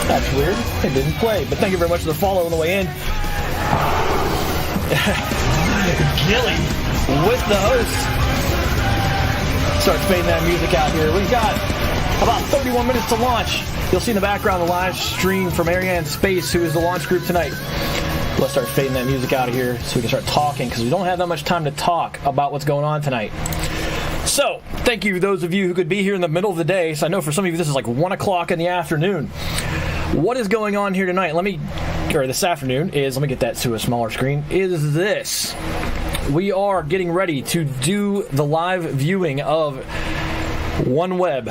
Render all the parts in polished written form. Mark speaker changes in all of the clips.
Speaker 1: That's weird. It didn't play, but thank you very much for the follow on the way in. Gilly with the host. Start fading that music out here. We've got about 31 minutes to launch. You'll see in the background the live stream from Ariane Space, who is the launch group tonight. Let's start fading that music out of here so we can start talking, because we don't have that much time to talk about what's going on tonight. So, thank you to those of you who could be here in the middle of the day. So I know for some of you this is like 1 o'clock in the afternoon. What is going on here tonight? This afternoon is, let me get that to a smaller screen, is this. We are getting ready to do the live viewing of OneWeb.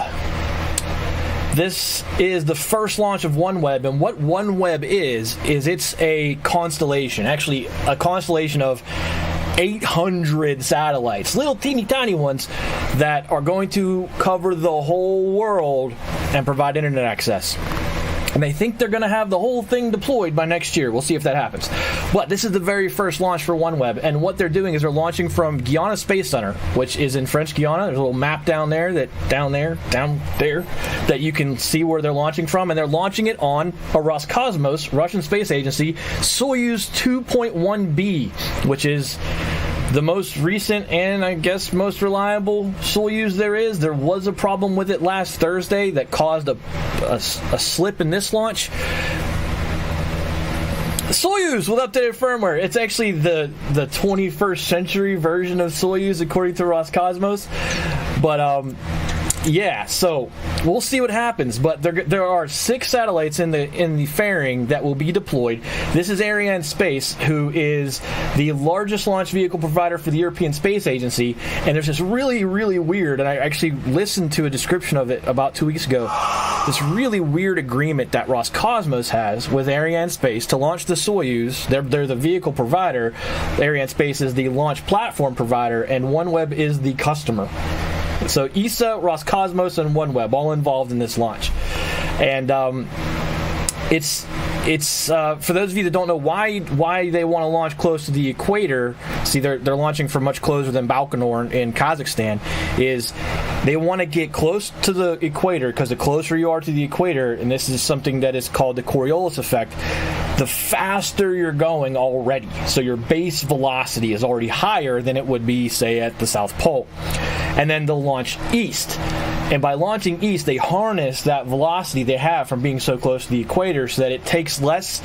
Speaker 1: This is the first launch of OneWeb, and what OneWeb is it's a constellation, actually a constellation of 800 satellites, little teeny tiny ones that are going to cover the whole world and provide internet access. And they think they're going to have the whole thing deployed by next year. We'll see if that happens. But this is the very first launch for OneWeb. And what they're doing is they're launching from Guiana Space Center, which is in French Guiana. There's a little map down there, that you can see where they're launching from. And they're launching it on a Roscosmos, Russian space agency, Soyuz 2.1B, which is the most recent and I guess most reliable Soyuz there is. There was a problem with it last Thursday that caused a slip in this launch. Soyuz with updated firmware. It's actually the 21st century version of Soyuz according to Roscosmos. But yeah, so we'll see what happens. But there are 6 satellites in the fairing that will be deployed. This is Ariane Space, who is the largest launch vehicle provider for the European Space Agency. And there's this really, really weird, and I actually listened to a description of it about 2 weeks ago, this really weird agreement that Roscosmos has with Ariane Space to launch the Soyuz. They're the vehicle provider. Ariane Space is the launch platform provider, and OneWeb is the customer. So ESA, Roscosmos, and OneWeb all involved in this launch. And it's for those of you that don't know why they want to launch close to the equator. See, they're launching from much closer than Baikonur in Kazakhstan. Is they want to get close to the equator, because the closer you are to the equator, and this is something that is called the Coriolis effect, the faster you're going already. So your base velocity is already higher than it would be, say, at the South Pole. And then they'll launch east. And by launching east, they harness that velocity they have from being so close to the equator so that it takes less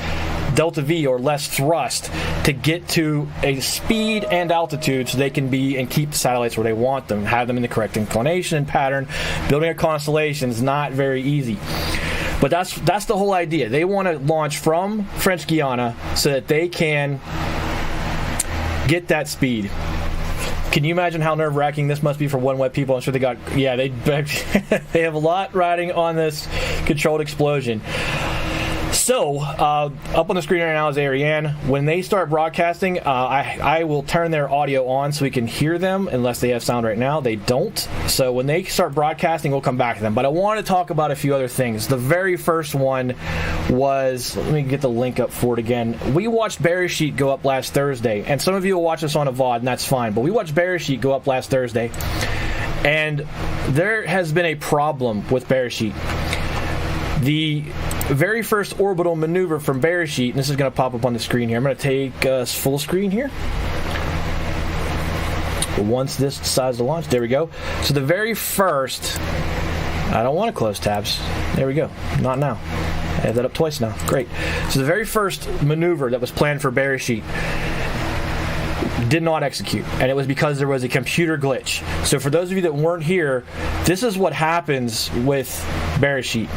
Speaker 1: delta V, or less thrust, to get to a speed and altitude so they can be and keep the satellites where they want them, have them in the correct inclination and pattern. Building a constellation is not very easy. But that's the whole idea. They want to launch from French Guiana so that they can get that speed. Can you imagine how nerve-wracking this must be for OneWeb people? I'm sure they have a lot riding on this controlled explosion. So, up on the screen right now is Ariane. When they start broadcasting, I will turn their audio on so we can hear them, unless they have sound right now. They don't. So when they start broadcasting, we'll come back to them. But I want to talk about a few other things. The very first one was, let me get the link up for it again. We watched Beresheet go up last Thursday, and some of you will watch this on a VOD, and that's fine. But we watched Beresheet go up last Thursday, and there has been a problem with Beresheet. The very first orbital maneuver from Beresheet, and this is going to pop up on the screen here. I'm going to take us full screen here. Once this decides to launch, there we go. So the very first, I don't want to close tabs. There we go. Not now. I have that up twice now. Great. So the very first maneuver that was planned for Beresheet did not execute, and it was because there was a computer glitch. So for those of you that weren't here, this is what happens with Beresheet.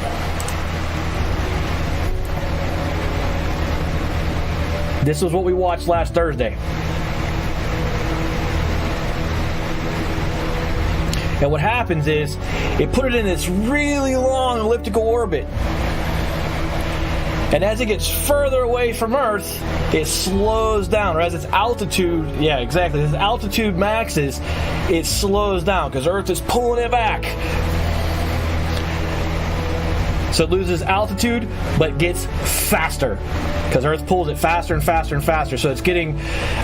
Speaker 1: This was what we watched last Thursday. And what happens is, it put it in this really long elliptical orbit. And as it gets further away from Earth, it slows down. Or as its altitude, as altitude maxes, it slows down because Earth is pulling it back. So it loses altitude, but gets faster because Earth pulls it faster and faster and faster. So it's getting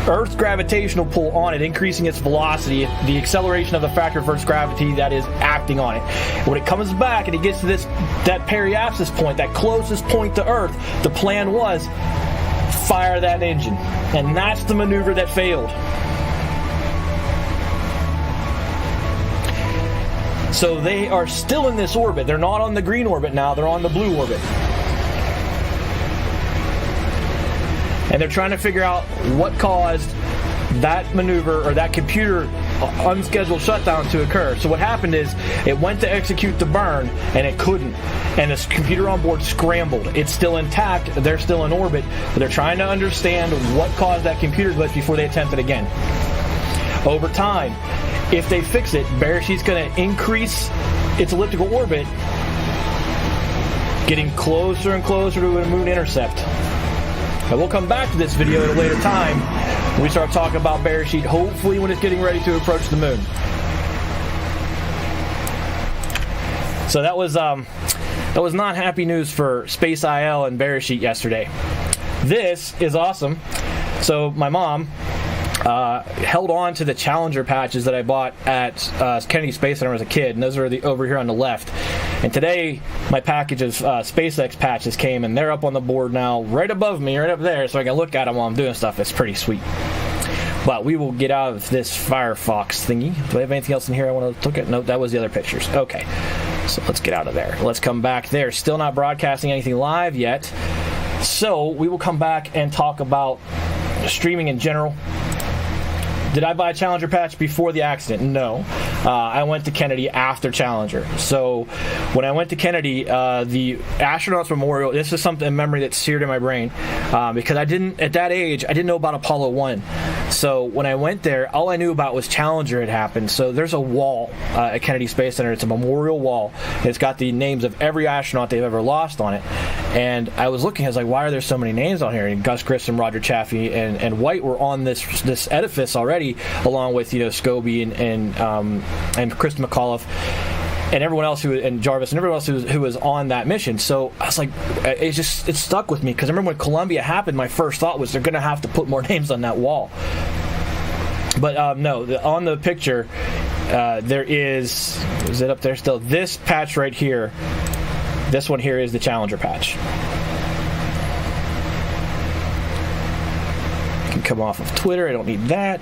Speaker 1: Earth's gravitational pull on it, increasing its velocity, the acceleration of the factor of Earth's gravity that is acting on it. When it comes back and it gets to that periapsis point, that closest point to Earth, the plan was fire that engine. And that's the maneuver that failed. So they are still in this orbit. They're not on the green orbit now, they're on the blue orbit. And they're trying to figure out what caused that maneuver or that computer unscheduled shutdown to occur. So what happened is it went to execute the burn and it couldn't. And this computer on board scrambled. It's still intact. They're still in orbit. But they're trying to understand what caused that computer glitch before they attempt it again. Over time, if they fix it, Beresheet's going to increase its elliptical orbit, getting closer and closer to a moon intercept. And we'll come back to this video at a later time when we start talking about Beresheet, hopefully when it's getting ready to approach the moon. So that was not happy news for Space IL and Beresheet yesterday. This is awesome. So my mom held on to the Challenger patches that I bought at Kennedy Space Center as a kid, and those are over here on the left. And today, my package of SpaceX patches came, and they're up on the board now, right above me, right up there, so I can look at them while I'm doing stuff. It's pretty sweet. But we will get out of this Firefox thingy. Do I have anything else in here I want to look at? Nope, that was the other pictures. Okay, so let's get out of there. Let's come back there. Still not broadcasting anything live yet. So we will come back and talk about streaming in general. Did I buy a Challenger patch before the accident? No. I went to Kennedy after Challenger. So when I went to Kennedy, the Astronauts Memorial, this is a memory that's seared in my brain because at that age, I didn't know about Apollo 1. So when I went there, all I knew about was Challenger had happened. So there's a wall at Kennedy Space Center. It's a memorial wall. It's got the names of every astronaut they've ever lost on it. And I was looking, I was like, why are there so many names on here? And Gus Grissom, Roger Chaffee, and White were on this edifice already, along with Scobie and Kristen McAuliffe and everyone else and Jarvis and everyone else who was on that mission. So I was like, it stuck with me because I remember when Columbia happened, my first thought was they're going to have to put more names on that wall. But no, on the picture, there is it up there still? This patch right here, this one here is the Challenger patch. Can come off of Twitter, I don't need that.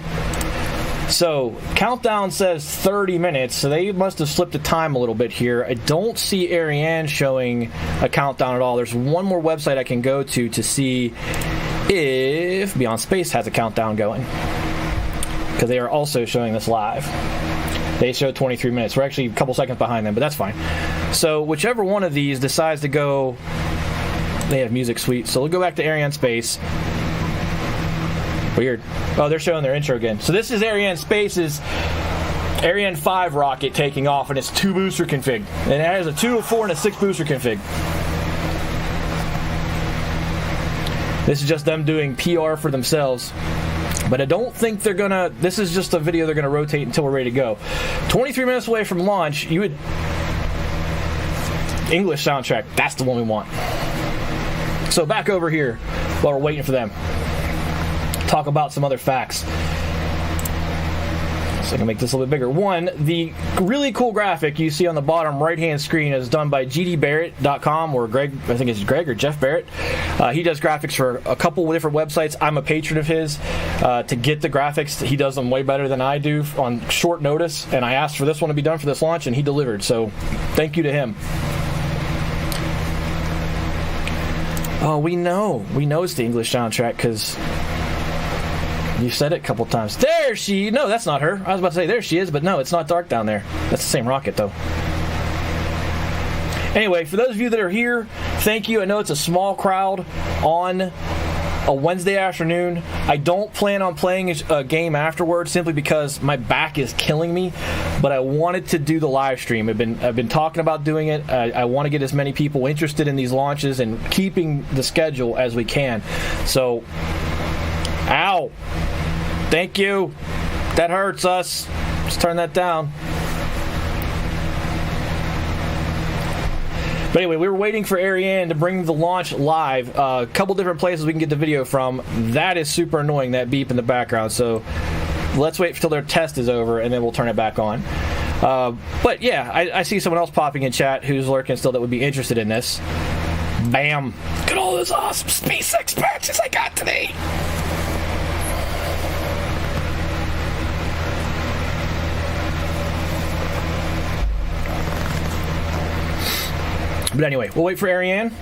Speaker 1: So, countdown says 30 minutes, so they must have slipped the time a little bit here. I don't see Ariane showing a countdown at all. There's one more website I can go to see if Beyond Space has a countdown going, because they are also showing this live. They show 23 minutes. We're actually a couple seconds behind them, but that's fine. So, whichever one of these decides to go, they have music suite. So, we'll go back to Ariane Space. Weird. Oh, they're showing their intro again. So this is Ariane Space's Ariane 5 rocket taking off, and it's 2 booster config. And it has a 2, a 4, and a 6 booster config. This is just them doing PR for themselves. But I don't think they're going to... This is just a video they're going to rotate until we're ready to go. 23 minutes away from launch, you would... English soundtrack. That's the one we want. So back over here while we're waiting for them. Talk about some other facts. So I can make this a little bit bigger. One, the really cool graphic you see on the bottom right-hand screen is done by gdbarrett.com, or Greg, I think it's Greg or Jeff Barrett. He does graphics for a couple of different websites. I'm a patron of his. To get the graphics, he does them way better than I do on short notice, and I asked for this one to be done for this launch, and he delivered. So thank you to him. Oh, we know it's the English soundtrack because... You said it a couple times. No, that's not her. I was about to say there she is, but no, it's not dark down there. That's the same rocket, though. Anyway, for those of you that are here, thank you. I know it's a small crowd on a Wednesday afternoon. I don't plan on playing a game afterwards simply because my back is killing me, but I wanted to do the live stream. I've been talking about doing it. I want to get as many people interested in these launches and keeping the schedule as we can. So, ow. Thank you. That hurts us. Let's turn that down. But anyway, we were waiting for Ariane to bring the launch live. A couple different places we can get the video from. That is super annoying, that beep in the background. So let's wait until their test is over, and then we'll turn it back on. But yeah, I see someone else popping in chat who's lurking still that would be interested in this. Bam! Look at all those awesome SpaceX patches I got today. But anyway, we'll wait for Ariane.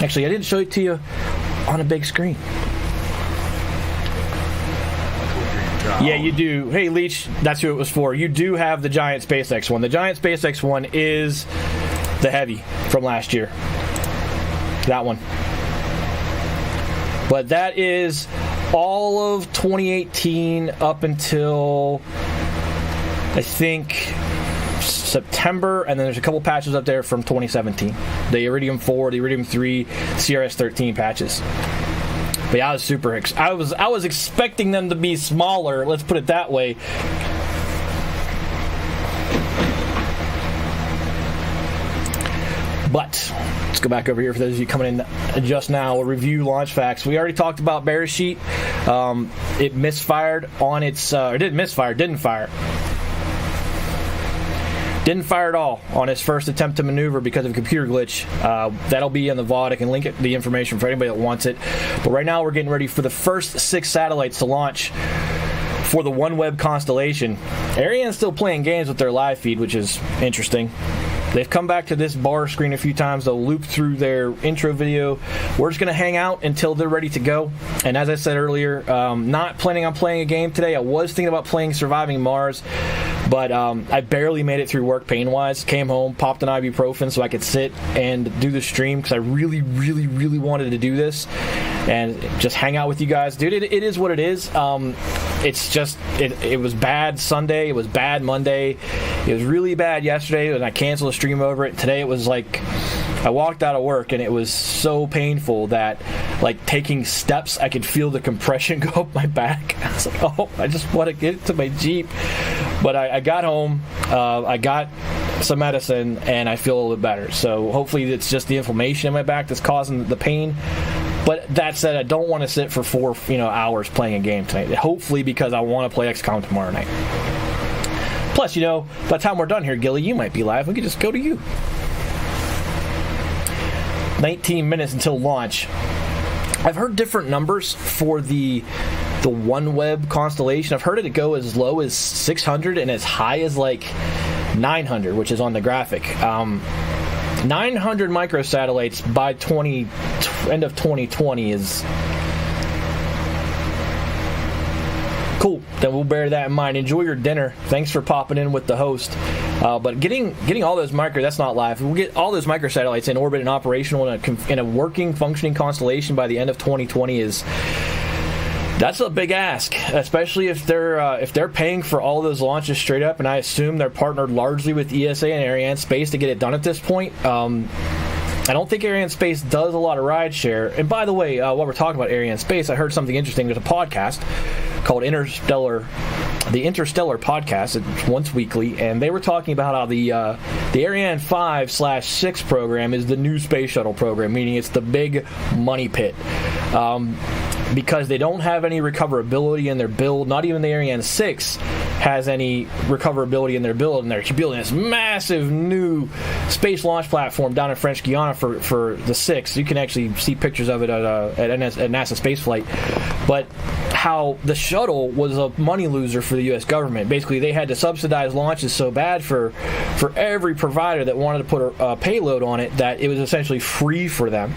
Speaker 1: Actually, I didn't show it to you on a big screen. Yeah, you do. Hey, Leech, that's who it was for. You do have the giant SpaceX one. The giant SpaceX one is the Heavy from last year. That one. But that is all of 2018 up until, I think, September, and then there's a couple patches up there from 2017. The Iridium 4, the Iridium 3, CRS 13 patches. But yeah, I was super I was expecting them to be smaller, let's put it that way. But let's go back over here for those of you coming in just now. We'll review launch facts. We already talked about Beresheet. It misfired on its didn't fire. Didn't fire at all on its first attempt to maneuver because of a computer glitch. That'll be in the VOD. I can link the information for anybody that wants it. But right now we're getting ready for the first 6 satellites to launch for the OneWeb Constellation. Ariane's still playing games with their live feed, which is interesting. They've come back to this bar screen a few times. They'll loop through their intro video. We're just going to hang out until they're ready to go. And as I said earlier, not planning on playing a game today. I was thinking about playing Surviving Mars, but I barely made it through work pain-wise. Came home, popped an ibuprofen so I could sit and do the stream because I really, really, really wanted to do this and just hang out with you guys. Dude, it is what it is. It's just, it was bad Sunday. It was bad Monday. It was really bad yesterday, and I canceled a stream over it. Today it was like, I walked out of work, and it was so painful that, like, taking steps, I could feel the compression go up my back. I was like, oh, I just want to get to my Jeep. But I got home, I got some medicine, and I feel a little bit better. So hopefully it's just the inflammation in my back that's causing the pain. But that said, I don't want to sit for 4 hours playing a game tonight. Hopefully because I want to play XCOM tomorrow night. Plus, by the time we're done here, Gilly, you might be live. We could just go to you. 19 minutes until launch. I've heard different numbers for the OneWeb Constellation. I've heard it go as low as 600 and as high as like 900, which is on the graphic. 900 microsatellites by end of 2020 is cool. Then we'll bear that in mind. Enjoy your dinner. Thanks for popping in with the host. But getting all those that's not live. We'll get all those microsatellites in orbit and operational in a working, functioning constellation by the end of 2020 that's a big ask, especially if they're paying for all those launches straight up, and I assume they're partnered largely with ESA and Arianespace to get it done at this point. I don't think Arianespace does a lot of rideshare. And by the way, while we're talking about Arianespace, I heard something interesting. There's a podcast called the Interstellar Podcast. It's once weekly, and they were talking about how the Ariane 5/6 program is the new space shuttle program, meaning it's the big money pit. Because they don't have any recoverability in their build. Not even the Ariane 6 has any recoverability in their build, and they're building this massive new space launch platform down in French Guiana for the 6. You can actually see pictures of it at NASA Spaceflight. But how the shuttle was a money loser for the U.S. government. Basically, they had to subsidize launches so bad for every provider that wanted to put a payload on it that it was essentially free for them.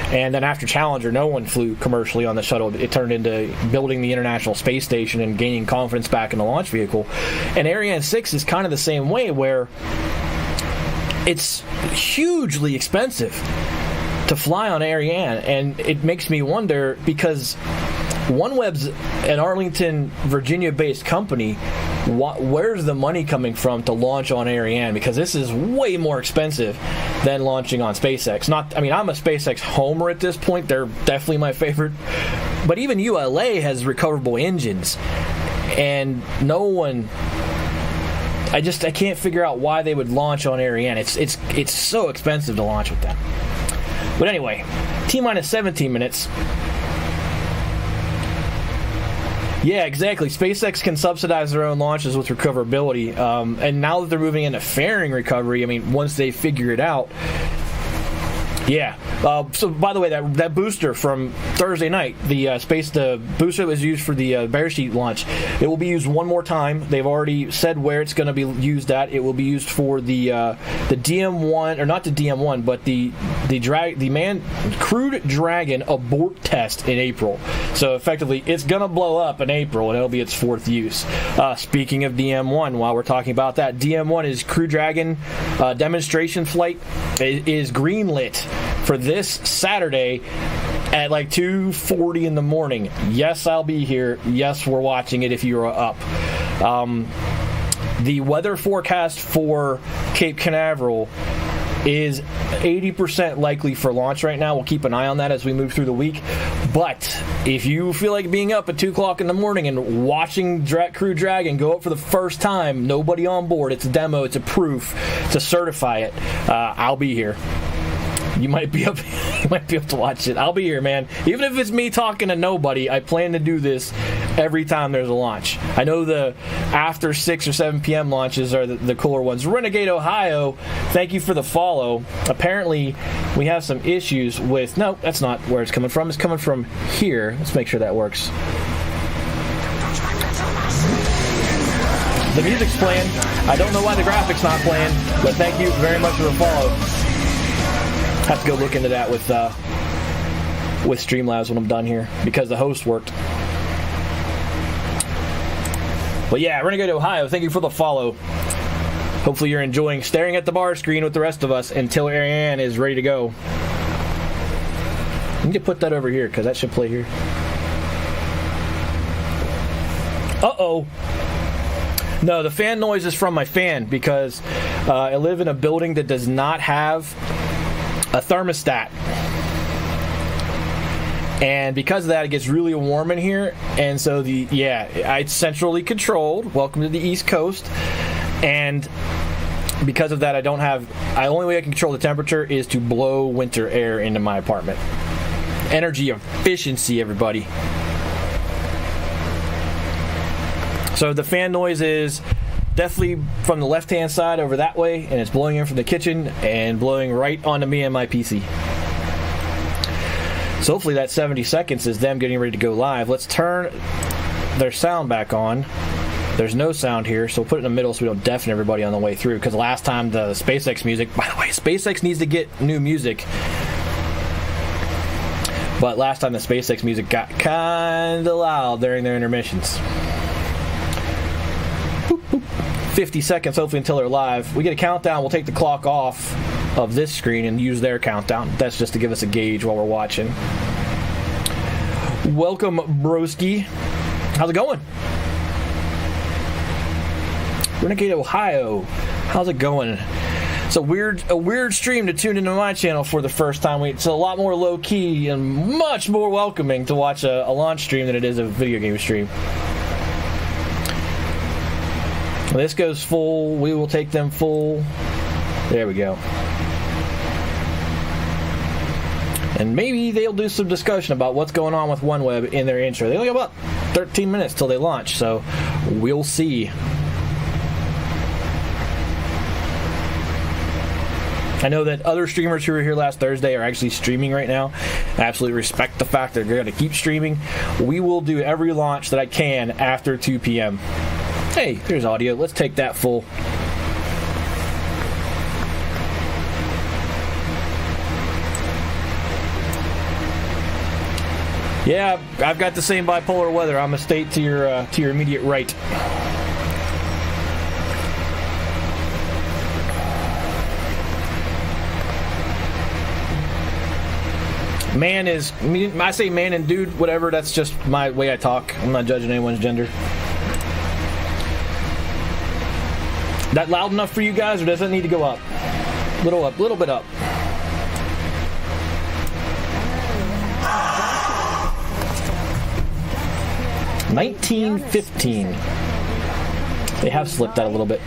Speaker 1: And then after Challenger, no one flew commercially on the shuttle. It turned into building the International Space Station and gaining confidence back in the launch vehicle. And Ariane 6 is kind of the same way, where it's hugely expensive to fly on Ariane. And it makes me wonder, because OneWeb's an Arlington, Virginia-based company. Where's the money coming from to launch on Ariane? Because this is way more expensive than launching on SpaceX. I'm a SpaceX homer at this point. They're definitely my favorite. But even ULA has recoverable engines, and no one I can't figure out why they would launch on Ariane. It's so expensive to launch with them. But anyway, T-minus 17 minutes. Yeah, exactly. SpaceX can subsidize their own launches with recoverability. And now that they're moving into fairing recovery, I mean, once they figure it out, yeah. So, by the way, that booster from Thursday night, the booster that was used for the Bear Sheet launch, it will be used one more time. They've already said where it's going to be used at. It will be used for the DM1, or not the DM1, but the crewed Dragon abort test in April. So effectively, it's going to blow up in April, and it'll be its fourth use. Speaking of DM1, while we're talking about that, DM1 is Crew Dragon demonstration flight. It is greenlit for this Saturday at like 2:40 in the morning. Yes, I'll be here. Yes, we're watching it if you are up. The weather forecast for Cape Canaveral is 80% likely for launch right now. We'll keep an eye on that as we move through the week. But if you feel like being up at 2 o'clock in the morning and watching Crew Dragon go up for the first time, nobody on board, it's a demo, it's a proof to certify it, I'll be here. You might be up. You might be able to watch it. I'll be here, man. Even if it's me talking to nobody, I plan to do this every time there's a launch. I know the after 6 or 7 p.m. launches are the cooler ones. Renegade Ohio, thank you for the follow. Apparently, we have some issues with. No, that's not where it's coming from. It's coming from here. Let's make sure that works. The music's playing. I don't know why the graphics not playing, but thank you very much for the follow. Have to go look into that with Streamlabs when I'm done here, because the host worked. But yeah, Renegade Ohio, thank you for the follow. Hopefully you're enjoying staring at the bar screen with the rest of us until Ariane is ready to go. I need to put that over here because that should play here. Uh-oh. No, the fan noise is from my fan because I live in a building that does not have a thermostat, and because of that it gets really warm in here, and so it's centrally controlled. Welcome to the East Coast. And because of that, the only way I can control the temperature is to blow winter air into my apartment. Energy efficiency, everybody. So the fan noise is definitely from the left-hand side over that way, and it's blowing in from the kitchen and blowing right onto me and my PC. So hopefully that 70 seconds is them getting ready to go live. Let's turn their sound back on. There's no sound here, so we'll put it in the middle so we don't deafen everybody on the way through, because last time the SpaceX music... By the way, SpaceX needs to get new music. But last time the SpaceX music got kind of loud during their intermissions. 50 seconds, hopefully, until they're live. We get a countdown. We'll take the clock off of this screen and use their countdown. That's just to give us a gauge while we're watching. Welcome, broski. How's it going? Renegade Ohio. How's it going? It's a weird stream to tune into my channel for the first time. It's a lot more low-key and much more welcoming to watch a launch stream than it is a video game stream. When this goes full, we will take them full. There we go. And maybe they'll do some discussion about what's going on with OneWeb in their intro. They only have about 13 minutes till they launch, so we'll see. I know that other streamers who were here last Thursday are actually streaming right now. I absolutely respect the fact that they're going to keep streaming. We will do every launch that I can after 2 p.m. Hey, there's audio. Let's take that full. Yeah, I've got the same bipolar weather. I'm a state to your immediate right. Man is, I say man and dude, whatever, that's just my way I talk. I'm not judging anyone's gender. That loud enough for you guys, or does it need to go up? Little bit up. $19.15. They have slipped that a little bit.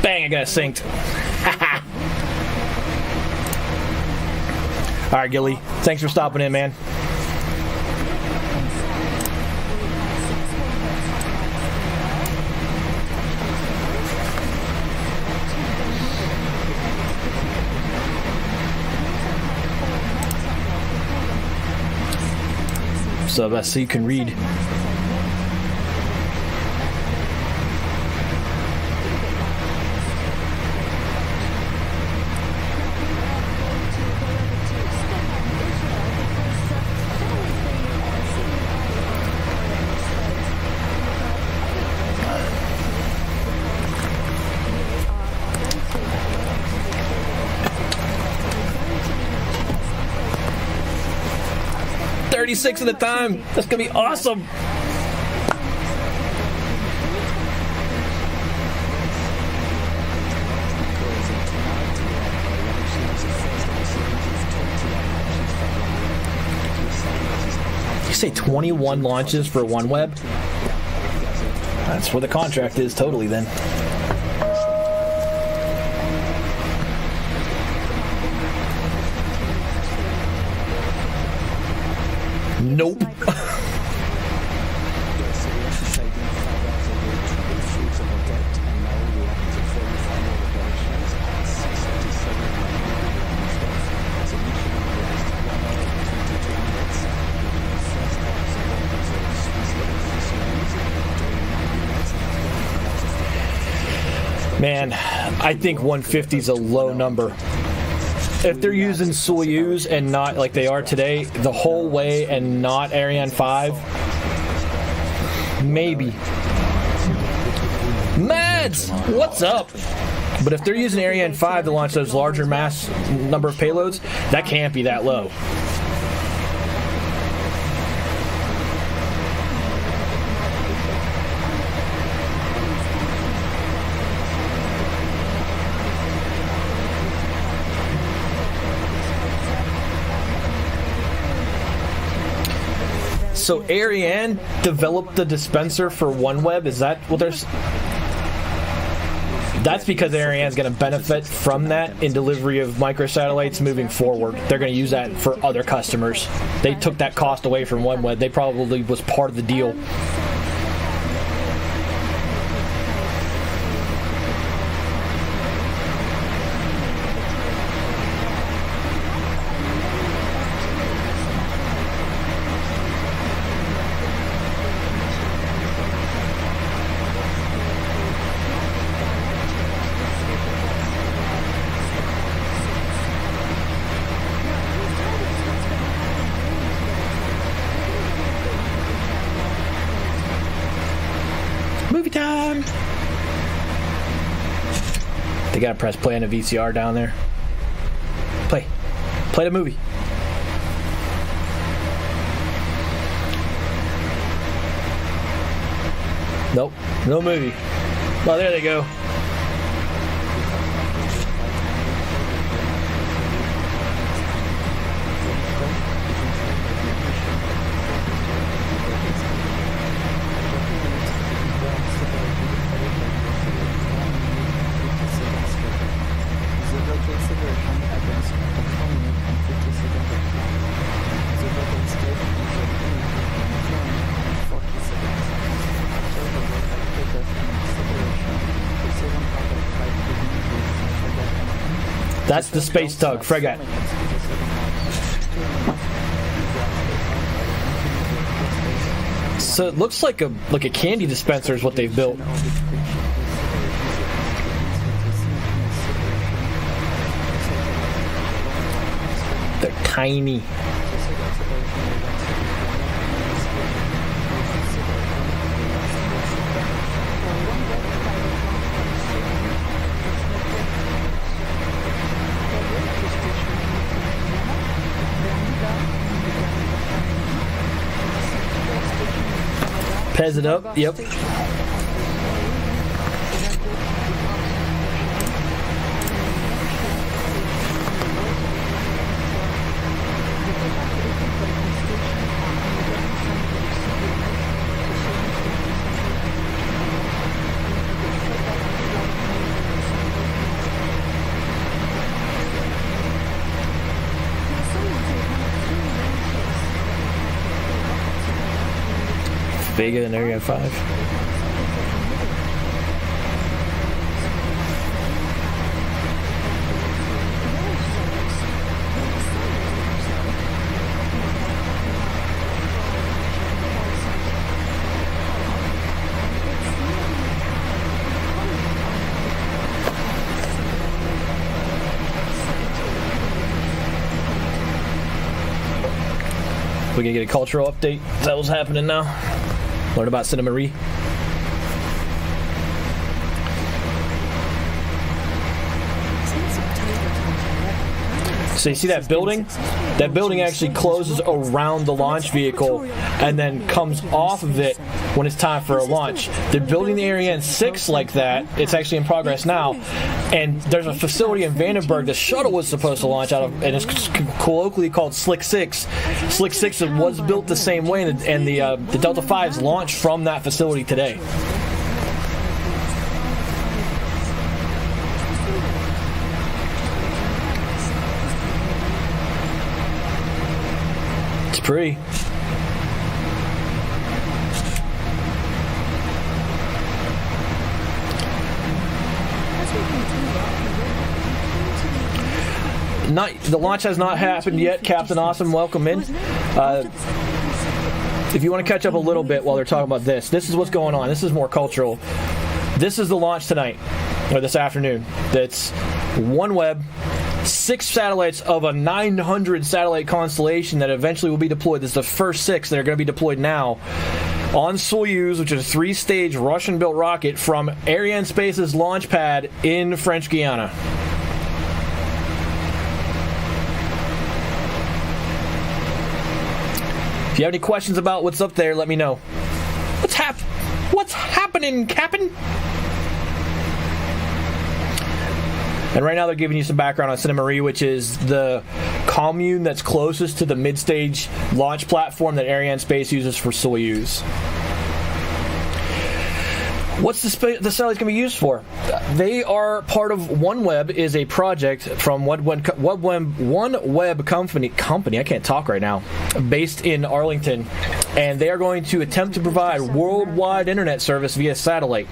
Speaker 1: Bang, I got it synced. All right, Gilly. Thanks for stopping in, man. So that's so you can read. Six at a time. That's gonna be awesome. You say 21 launches for OneWeb? That's where the contract is totally then. Nope. Man, I think 150 is a low number. If they're using Soyuz and not like they are today, the whole way and not Ariane 5, maybe. Mads, what's up? But if they're using Ariane 5 to launch those larger mass number of payloads, that can't be that low. So Ariane developed the dispenser for OneWeb. Is that what there's? That's because Ariane's going to benefit from that in delivery of microsatellites moving forward. They're going to use that for other customers. They took that cost away from OneWeb. They probably was part of the deal. Movie time! They gotta press play on a VCR down there. Play the movie. Nope, no movie. Well, there they go. That's the space tug, Fregat. So it looks like a candy dispenser is what they've built. They're tiny. Pez it up, yep. Vega and Area 5. We gonna get a cultural update. Is that what's happening now? Learn about Cinema Marie. So you see that building? That building actually closes around the launch vehicle and then comes off of it when it's time for a launch. They're building the Ariane 6 like that. It's actually in progress now. And there's a facility in Vandenberg the shuttle was supposed to launch out of, and it's colloquially called Slick 6. Slick 6 was built the same way, and the Delta 5s launched from that facility today. It's pretty. The launch has not happened yet. Captain Awesome, welcome in. If you want to catch up a little bit while they're talking about this is what's going on. This is more cultural. This is the launch tonight, or this afternoon. That's OneWeb, 6 satellites of a 900 satellite constellation that eventually will be deployed. This is the first 6 that are going to be deployed now on Soyuz, which is a 3-stage Russian-built rocket from Arianespace's launch pad in French Guiana. If you have any questions about what's up there, let me know. What's happening, Captain? And right now they're giving you some background on Cinema Marie, which is the commune that's closest to the mid-stage launch platform that Arianespace uses for Soyuz. What's the satellite's going to be used for? They are part of OneWeb, is a project from OneWeb company. I can't talk right now. Based in Arlington, and they are going to attempt to provide worldwide internet service via satellite.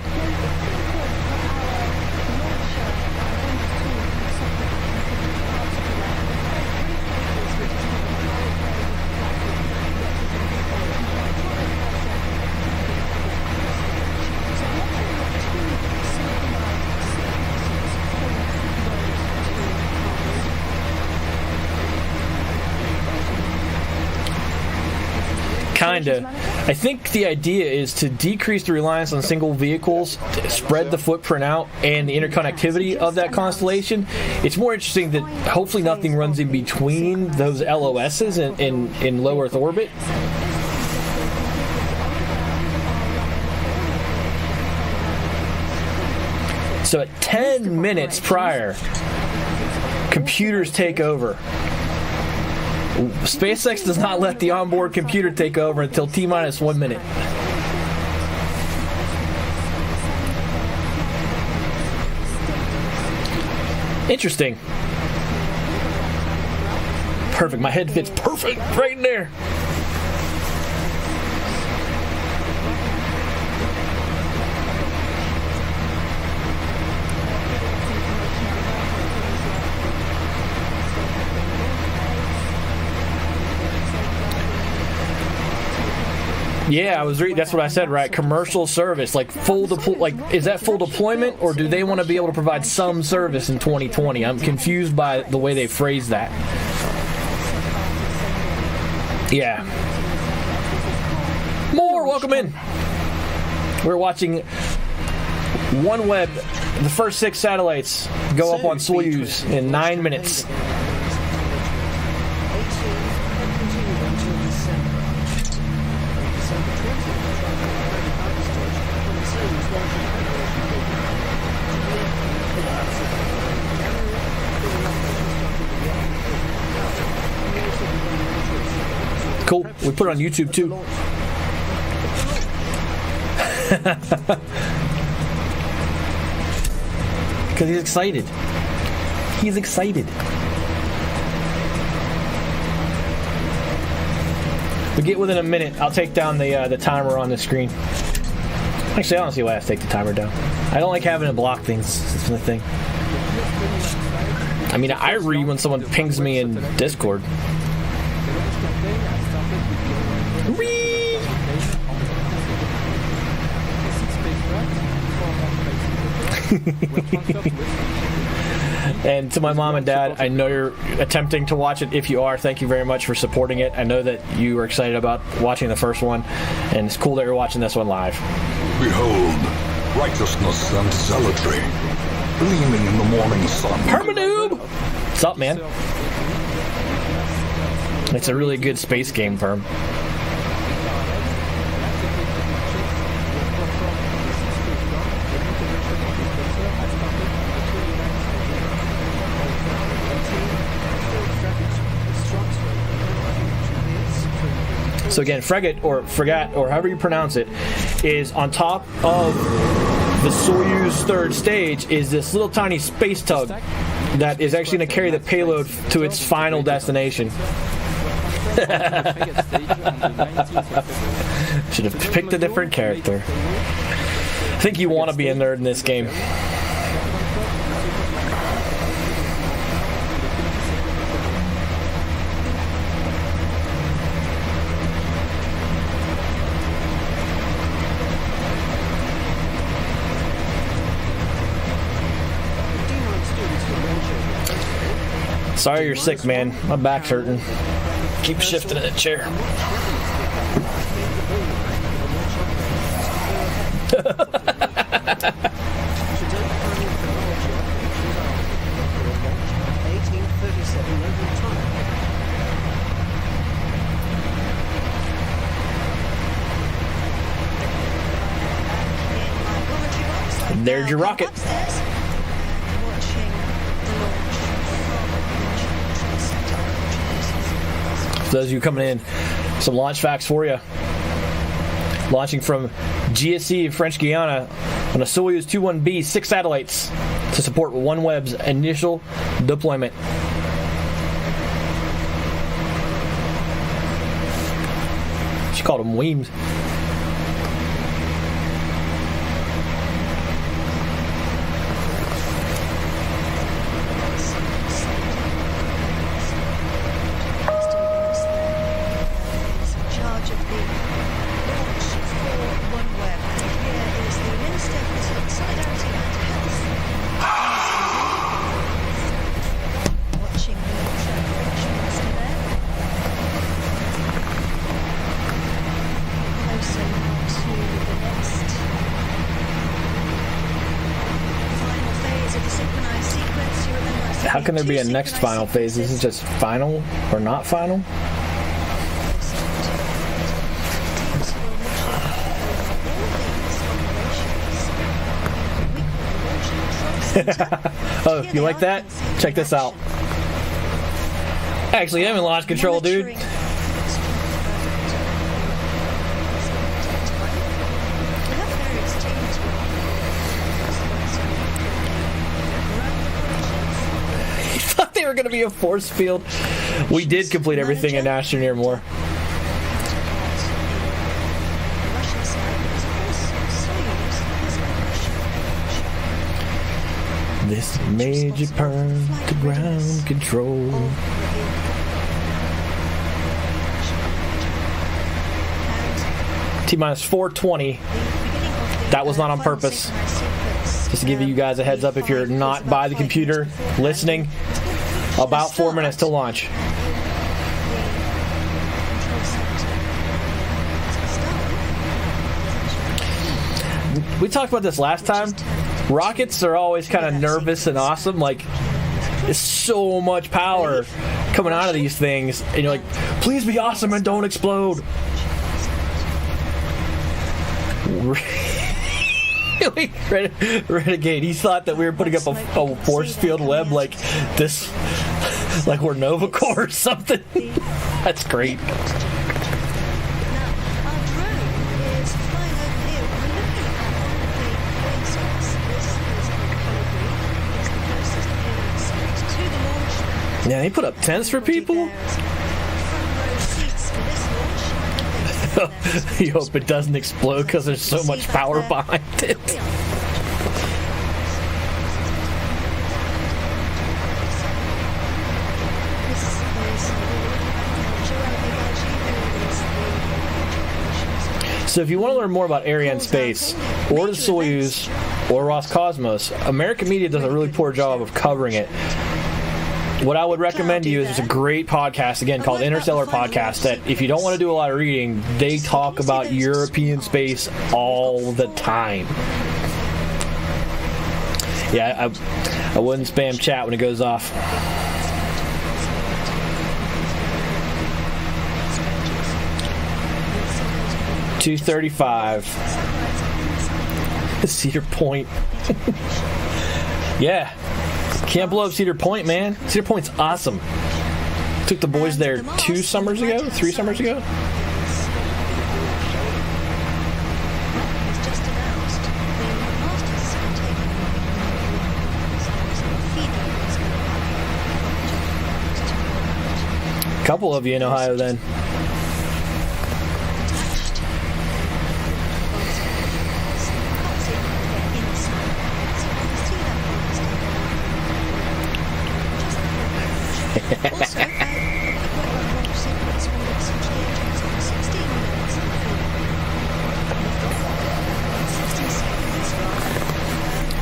Speaker 1: Kinda. I think the idea is to decrease the reliance on single vehicles, spread the footprint out, and the interconnectivity of that constellation. It's more interesting that hopefully nothing runs in between those LOSs in low Earth orbit. So at 10 minutes prior, computers take over. SpaceX does not let the onboard computer take over until T-minus 1 minute. Interesting. Perfect. My head fits perfect right in there. Yeah, I was reading. That's what I said, right? Commercial service, like is that full deployment, or do they want to be able to provide some service in 2020? I'm confused by the way they phrase that. Yeah. More, welcome in. We're watching OneWeb, the first 6 satellites go up on Soyuz in 9 minutes. Cool. We put it on YouTube too. Because he's excited. He's excited. we get within a minute, I'll take down the timer on the screen. Actually, I don't see why I have to take the timer down. I don't like having to block things. That's the thing. I mean, I read when someone pings me in Discord. Whee! And to my mom and dad, I know you're attempting to watch it. If you are, thank you very much for supporting it. I know that you were excited about watching the first one, and it's cool that you're watching this one live.
Speaker 2: Behold, righteousness and zealotry, gleaming in the morning sun.
Speaker 1: Hermanoob! What's up, man? It's a really good space game, Perm. So again, Fregat or however you pronounce it, is on top of the Soyuz third stage is this little tiny space tug that is actually going to carry the payload to its final destination. Should have picked a different character. I think you want to be a nerd in this game. Sorry you're sick, man. My back's hurting. Keep shifting in the chair. There's your rocket. For those of you coming in, some launch facts for you. Launching from GSC, French Guiana, on a Soyuz 21B, 6 satellites to support OneWeb's initial deployment. She called them Weems. How can there be a next final phase? Is it just final or not final? Oh, you like that? Check this out. Actually, I'm in launch control, dude. They were going to be a force field. We did complete everything in Astroneer More. This major perm to ground control. T-minus 420. That was not on purpose. Just to give you guys a heads up if you're not by the computer listening. About 4 minutes to launch. We talked about this last time. Rockets are always kind of nervous and awesome. Like, there's so much power coming out of these things. And you're like, please be awesome and don't explode. Renegade, he thought that we were putting up a force field web like this, like we're Nova Corps or something. That's great. Yeah, they put up tents for people. You hope it doesn't explode because there's so much power behind it. So if you want to learn more about Arianespace, or the Soyuz, or Roscosmos, American media does a really poor job of covering it. What I would recommend to you is there's a great podcast, again, called Interstellar Podcast, that if you don't want to do a lot of reading, they talk about European space all the time. Yeah, I wouldn't spam chat when it goes off. $235. Cedar Point. Yeah. Can't blow up Cedar Point, man. Cedar Point's awesome. Took the boys there 3 summers ago? A couple of you in Ohio then.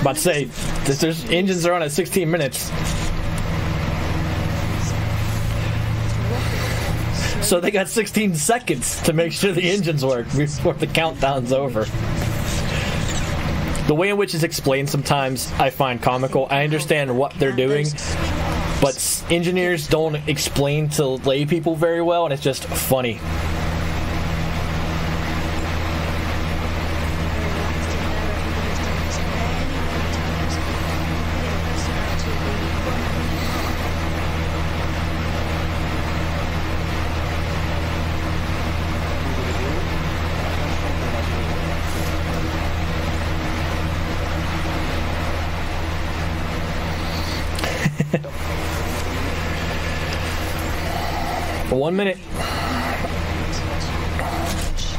Speaker 1: About to say, there's engines are on at 16 minutes. So they got 16 seconds to make sure the engines work before the countdown's over. The way in which it's explained sometimes I find comical. I understand what they're doing, but engineers don't explain to lay people very well, and it's just funny. For 1 minute.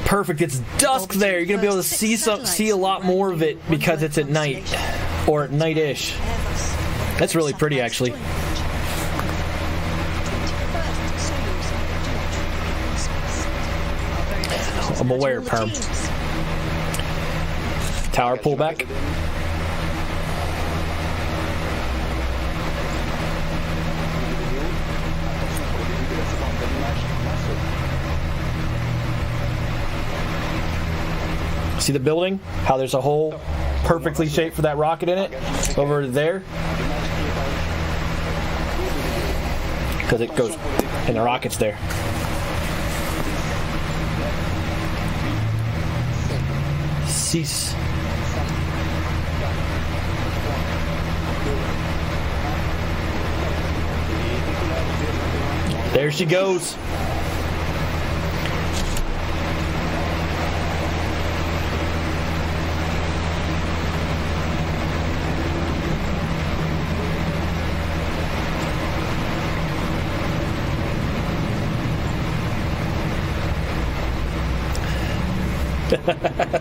Speaker 1: Perfect. It's dusk there. You're gonna be able to see a lot more of it because it's at night or at night-ish. That's really pretty, actually. I'm aware, Perm. Tower pullback. See the building? How there's a hole perfectly shaped for that rocket in it over there? Because it goes, and the rocket's there. Cease. There she goes.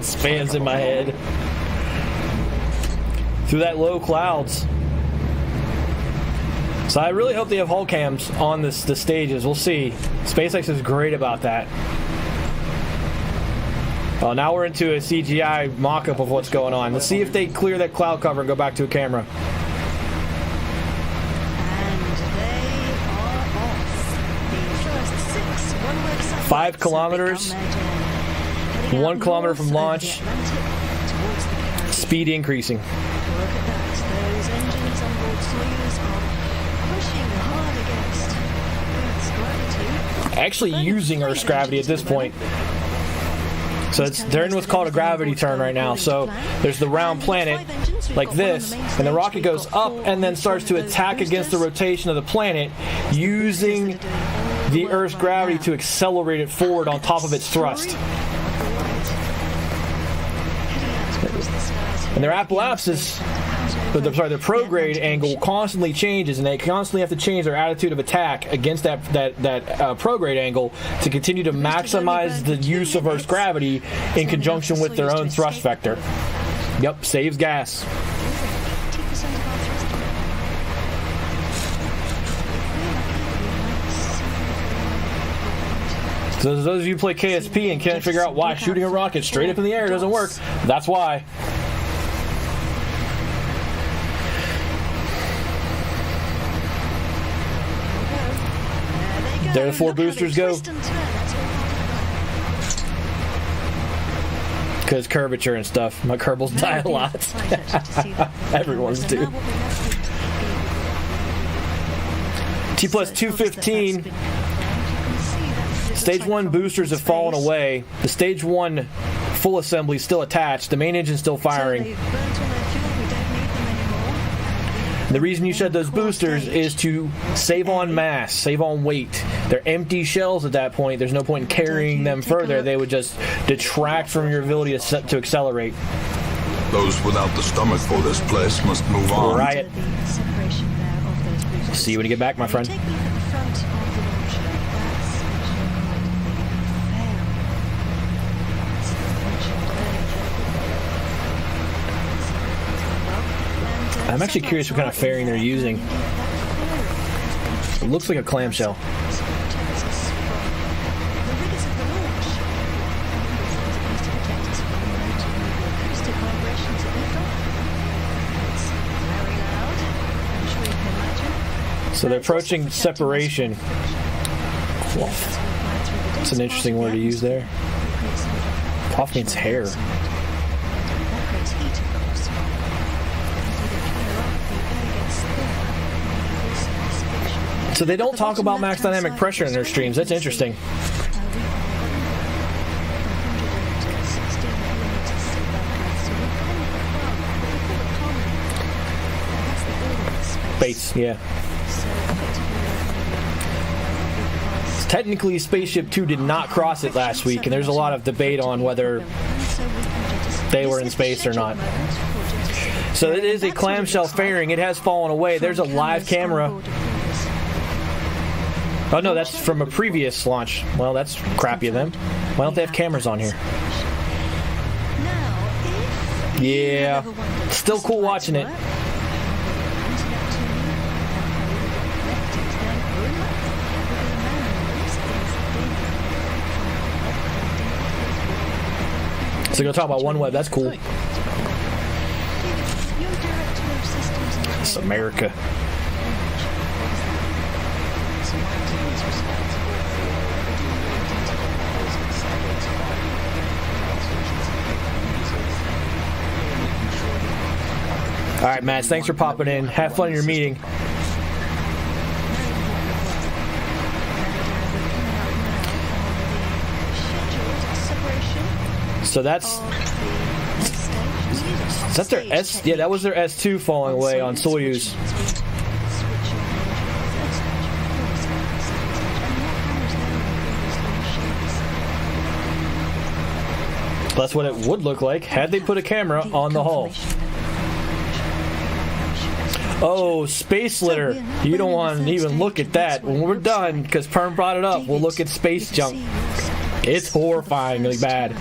Speaker 1: Spans in my head. Through that low clouds. So I really hope they have hull cams on the stages. We'll see. SpaceX is great about that. Well, now we're into a CGI mock-up of what's going on. Let's see if they clear that cloud cover and go back to a camera.
Speaker 3: And they are off. The first 6 OneWeb satellites
Speaker 1: 5 kilometers. 1 kilometer from launch. Speed increasing.
Speaker 3: Look at that. Those engines on board Soyuz are pushing hard against Earth's gravity.
Speaker 1: Actually using Earth's gravity at this point. So they're in what's called a gravity turn right now. So there's the round planet like this, and the rocket goes up and then starts to attack against the rotation of the planet using the Earth's gravity to accelerate it forward on top of its thrust. And their apoapsis but the prograde angle constantly changes, and they constantly have to change their attitude of attack against that prograde angle to continue to maximize the use of Earth's gravity in conjunction with their own thrust vector. Yep, saves gas. So those of you who play KSP and can't figure out why shooting a rocket straight up in the air doesn't work, that's why. There the 4 boosters go. Because curvature and stuff. My Kerbals die a lot. Everyone's do. T plus 215. Stage 1 boosters have fallen away. The Stage 1 full assembly is still attached. The main engine's still firing. The reason you shed those boosters is to save on mass, save on weight. They're empty shells at that point. There's no point in carrying them further. They would just detract from your ability to accelerate.
Speaker 2: Those without the stomach for this place must move on.
Speaker 1: Riot. See you when you get back, my friend. I'm actually curious what kind of fairing they're using. It looks like a clamshell. So they're approaching separation. Quaff. That's an interesting word to use there. Quaff means hair. So they don't talk about max dynamic pressure in their streams. That's interesting. Base, yeah. Technically, Spaceship 2 did not cross it last week, and there's a lot of debate on whether they were in space or not. So it is a clamshell fairing. It has fallen away. There's a live camera. Oh no, that's from a previous launch. Well, that's crappy of them. Why don't they have cameras on here? Yeah. Still cool watching it. So you're going to talk about OneWeb. That's cool. It's America. All right, Matt, thanks for popping in. Have fun in your meeting. So that's... Is that their S? Yeah, that was their S2 falling away on Soyuz. That's what it would look like had they put a camera on the hull. Oh, space litter. You don't want to even look at that. When we're done, because Perm brought it up, we'll look at space junk. It's horrifyingly bad.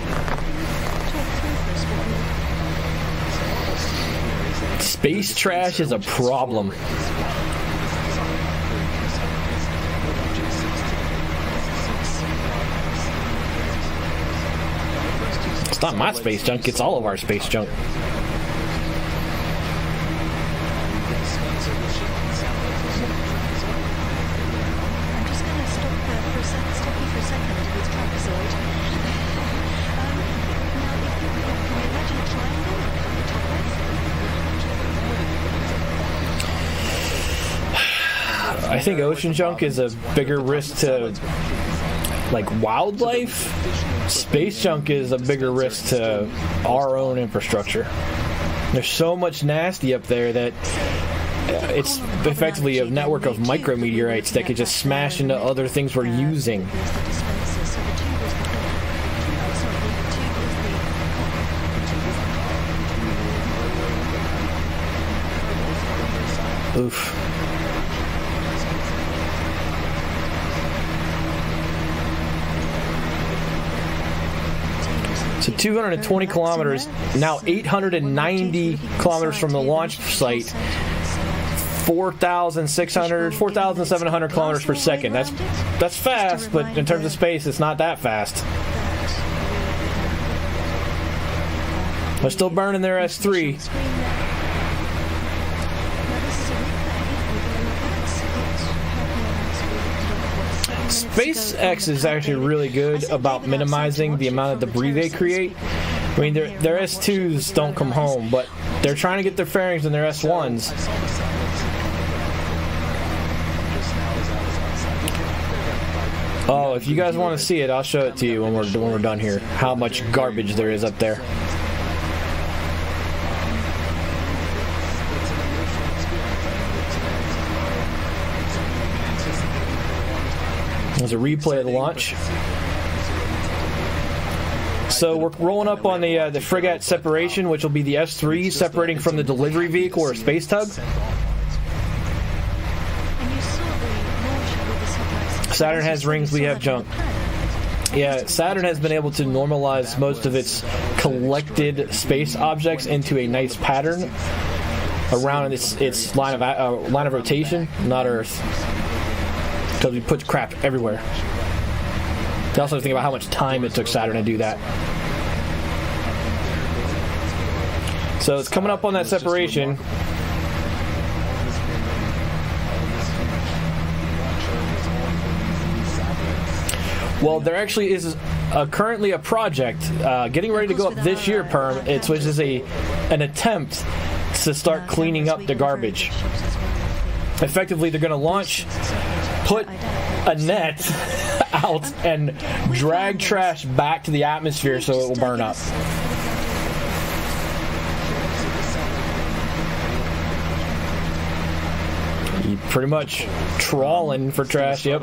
Speaker 1: Space trash is a problem. It's not my space junk, it's all of our space junk. I think ocean junk is a bigger risk to, like, wildlife. Space junk is a bigger risk to our own infrastructure. There's so much nasty up there that it's effectively a network of micrometeorites that could just smash into other things we're using. Oof. So 220 kilometers, now 890 kilometers from the launch site, 4,700 kilometers per second. That's fast, but in terms of space, it's not that fast. They're still burning their S3. SpaceX is actually really good about minimizing the amount of debris they create. I mean, their S2s don't come home, but they're trying to get their fairings in their S1s. Oh, if you guys want to see it, I'll show it to you when we're done here. How much garbage there is up there. There's a replay of the launch. So we're rolling up on the Fregat separation, which will be the S3 separating from the delivery vehicle or space tug. Saturn has rings, we have junk. Yeah, Saturn has been able to normalize most of its collected space objects into a nice pattern around its line of rotation, not Earth. Because we put crap everywhere. You also think about how much time it took Saturn to do that. So it's coming up on that separation. Well, there actually is currently a project getting ready to go up this year, Perm, which is an attempt to start cleaning up the garbage. Effectively, they're going to launch, put a net out, and drag trash back to the atmosphere so it will burn up. You pretty much trawling for trash, yep.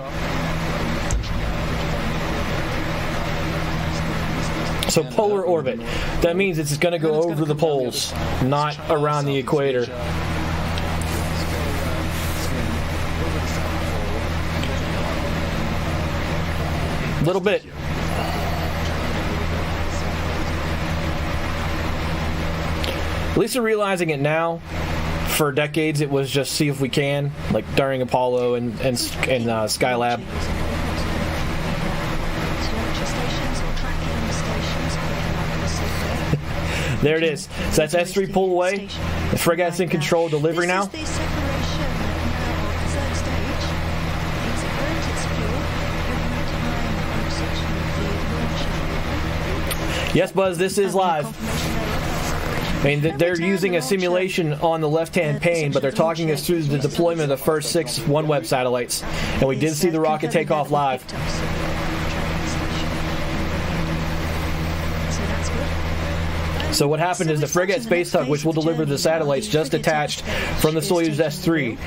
Speaker 1: So polar orbit, that means it's going to go over the poles, not around the equator. Little bit. At least they're realizing it now. For decades, it was just see if we can, like during Apollo and Skylab. There it is. So that's S3 pull away. The Fregat's in control of delivery now. Yes, Buzz, this is live. I mean, they're using a simulation on the left-hand pane, but they're talking us through the deployment of the first 6 OneWeb satellites. And we did see the rocket take off live. So what happened is the Fregat space tug, which will deliver the satellites, just detached from the Soyuz S3.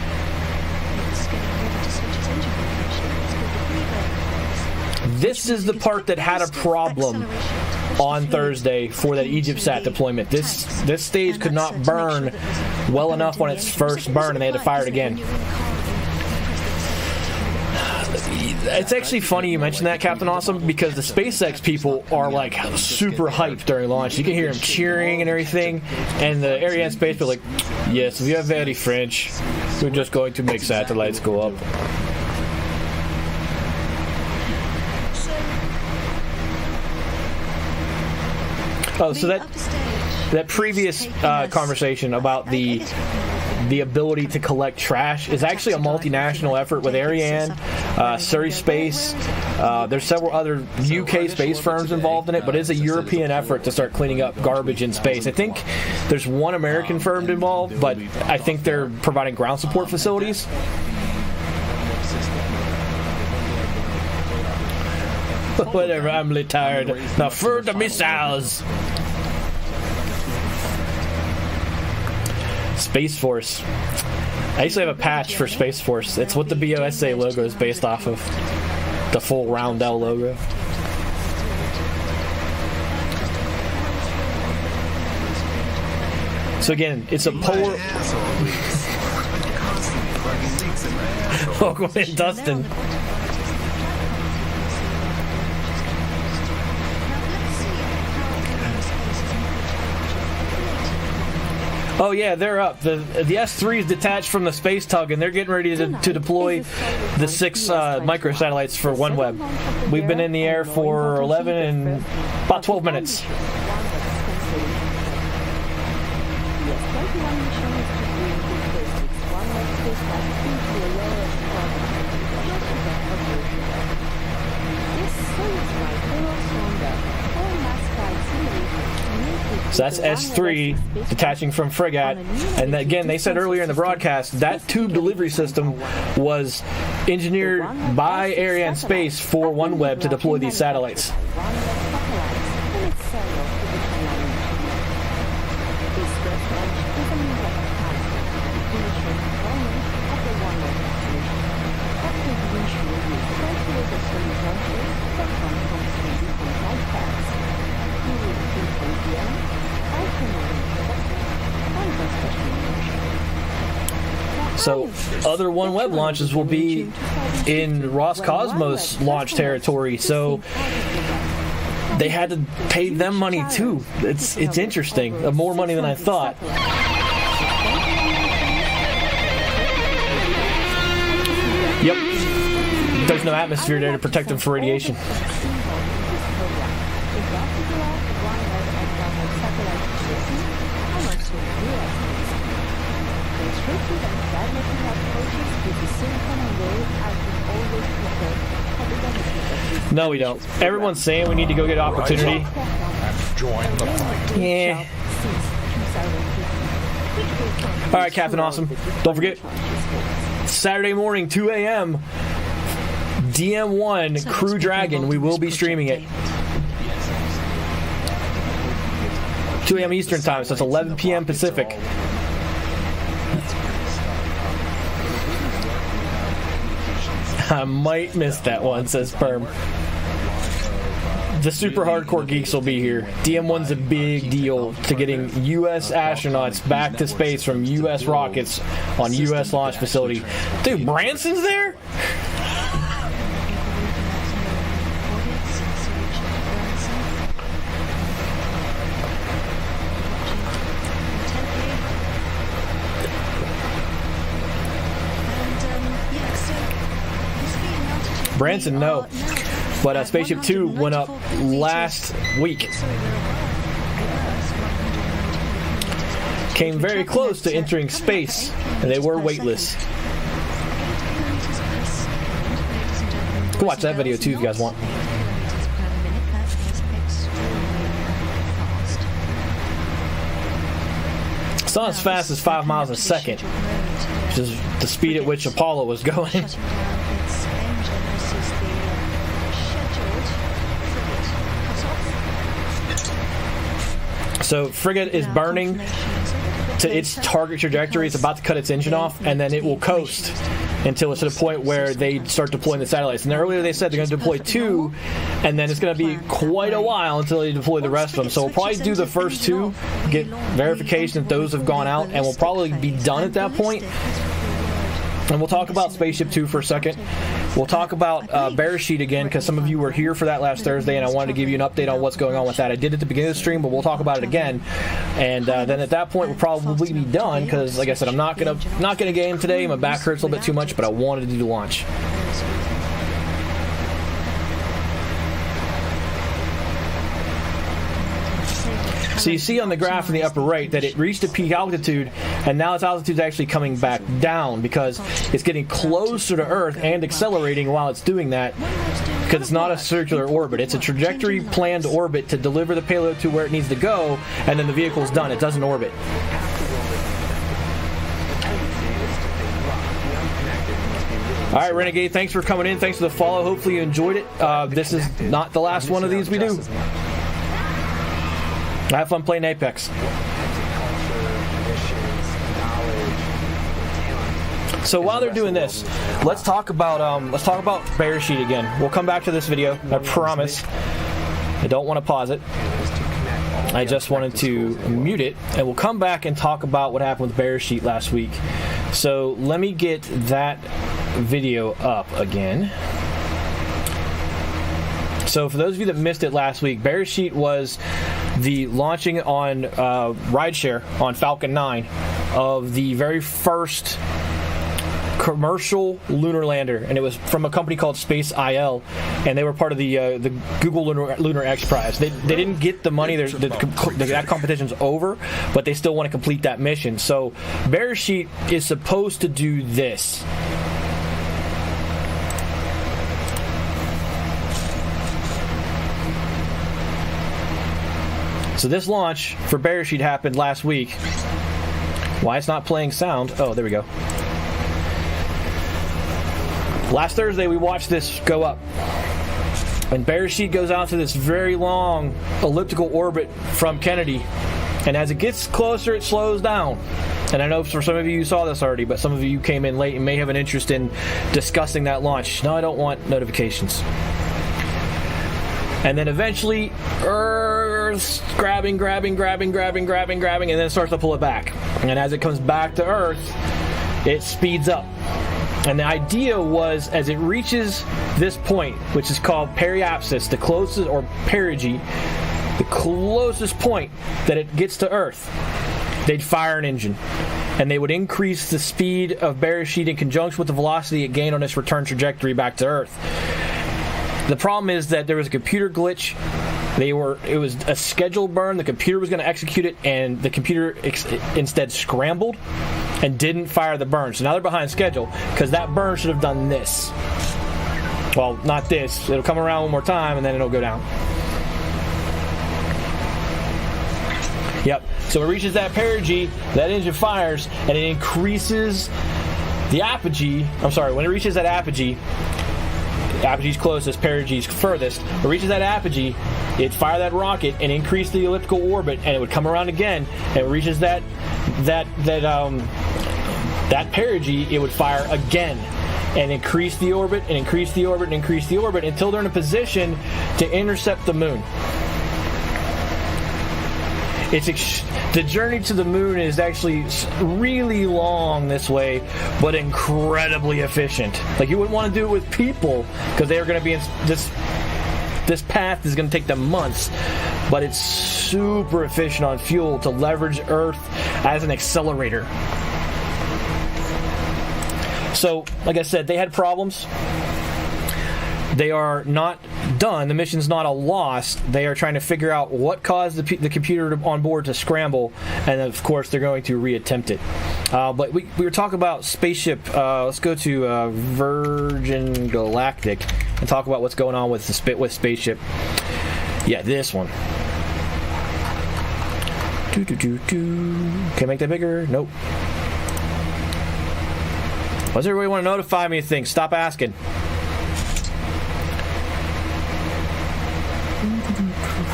Speaker 1: This is the part that had a problem on Thursday for that EgyptSat deployment. This stage could not burn well enough on its first burn, and they had to fire it again. It's actually funny you mentioned that, Captain Awesome, because the SpaceX people are like super hyped during launch. You can hear them cheering and everything, and the Ariane space are like, yes, we are very French. We're just going to make satellites go up. Oh, so that previous conversation about the ability to collect trash is actually a multinational effort with Ariane, Surrey Space. There's several other UK space firms involved in it, but it's a European effort to start cleaning up garbage in space. I think there's one American firm involved, but I think they're providing ground support facilities. Whatever, I'm really tired. Now for the missiles. Space Force. I actually have a patch for Space Force. It's what the BOSA logo is based off of. The full round L logo. So again, it's a polar... Welcome in, Dustin. Oh yeah, they're up. The S3 is detached from the space tug, and they're getting ready to deploy the 6 microsatellites for OneWeb. We've been in the air for 11 and about 12 minutes. So that's S3 detaching from Fregat. And again, they said earlier in the broadcast that tube delivery system was engineered by Arianespace for OneWeb to deploy these satellites. So other OneWeb launches will be in Roscosmos launch territory. So they had to pay them money too. It's interesting. More money than I thought. Yep. There's no atmosphere there to protect them from radiation. No, we don't. Everyone's saying we need to go get opportunity.
Speaker 2: Join the fight.
Speaker 1: Yeah. All right, Captain Awesome. Don't forget, Saturday morning, 2 a.m., DM1 Crew Dragon. We will be streaming it. 2 a.m. Eastern time, so it's 11 p.m. Pacific. I might miss that one, says Perm. The super hardcore geeks will be here. DM1's a big deal to getting U.S. astronauts back to space from U.S. rockets on U.S. launch facility. Dude, Branson's there? Branson, no. But Spaceship 2 went up last week. Came very close to entering space, and they were weightless. Go watch that video too if you guys want. It's not as fast as 5 miles a second, which is the speed at which Apollo was going. So Frigate is burning to its target trajectory. It's about to cut its engine off, and then it will coast until it's at a point where they start deploying the satellites. And earlier they said they're going to deploy 2, and then it's going to be quite a while until they deploy the rest of them. So we'll probably do the first 2, get verification that those have gone out, and we'll probably be done at that point. And we'll talk about Spaceship 2 for a second. We'll talk about Bear Sheet again, because some of you were here for that last Thursday, and I wanted to give you an update on what's going on with that. I did at the beginning of the stream, but we'll talk about it again. And then at that point, we'll probably be done, because, like I said, I'm not gonna game today. My back hurts a little bit too much, but I wanted to do the launch. So you see on the graph in the upper right that it reached a peak altitude, and now its altitude is actually coming back down because it's getting closer to Earth and accelerating while it's doing that, because it's not a circular orbit. It's a trajectory planned orbit to deliver the payload to where it needs to go, and then the vehicle's done. It doesn't orbit. All right, Renegade, thanks for coming in. Thanks for the follow. Hopefully you enjoyed it. This is not the last one of these we do. Have fun playing Apex. So while they're doing this, let's talk about Bear Sheet again. We'll come back to this video, I promise. I don't want to pause it. I just wanted to mute it, and we'll come back and talk about what happened with Bear Sheet last week. So let me get that video up again. So for those of you that missed it last week, Bearsheet was the launching on rideshare on Falcon 9 of the very first commercial lunar lander, and it was from a company called Space IL, and they were part of the Google Lunar X Prize. They didn't get the money. That competition's over, but they still want to complete that mission. So Bearsheet is supposed to do this. So this launch for Bearsheet happened last week. Why it's not playing sound? Oh, there we go. Last Thursday, we watched this go up. And Bearsheet goes out to this very long elliptical orbit from Kennedy. And as it gets closer, it slows down. And I know for some of you saw this already, but some of you came in late and may have an interest in discussing that launch. No, I don't want notifications. And then eventually, Earth's grabbing, and then it starts to pull it back. And as it comes back to Earth, it speeds up. And the idea was, as it reaches this point, which is called periapsis, the closest, or perigee, the closest point that it gets to Earth, they'd fire an engine. And they would increase the speed of Bearsheet in conjunction with the velocity it gained on its return trajectory back to Earth. The problem is that there was a computer glitch. It was a scheduled burn. The computer was going to execute it, and the computer instead scrambled and didn't fire the burn. So now they're behind schedule because that burn should have done this. Well, not this. It'll come around one more time, and then it'll go down. Yep. So it reaches that perigee, that engine fires, and it increases the apogee. I'm sorry, when it reaches that apogee, apogee's closest, perigee's furthest. It reaches that apogee, it'd fire that rocket and increase the elliptical orbit, and it would come around again, and it reaches that perigee, it would fire again and increase the orbit and increase the orbit and increase the orbit until they're in a position to intercept the moon. The journey to the moon is actually really long this way, but incredibly efficient. Like, you wouldn't want to do it with people because they are going to be in this path is going to take them months, but it's super efficient on fuel to leverage Earth as an accelerator. So, like I said, they had problems. They are not done. The mission's not a loss. They are trying to figure out what caused the computer on board to scramble, and of course they're going to reattempt it. But we were talking about spaceship. Let's go to Virgin Galactic and talk about what's going on with spaceship. Yeah, this one. Can I make that bigger? Nope. Why does everybody want to notify me of things? Stop asking.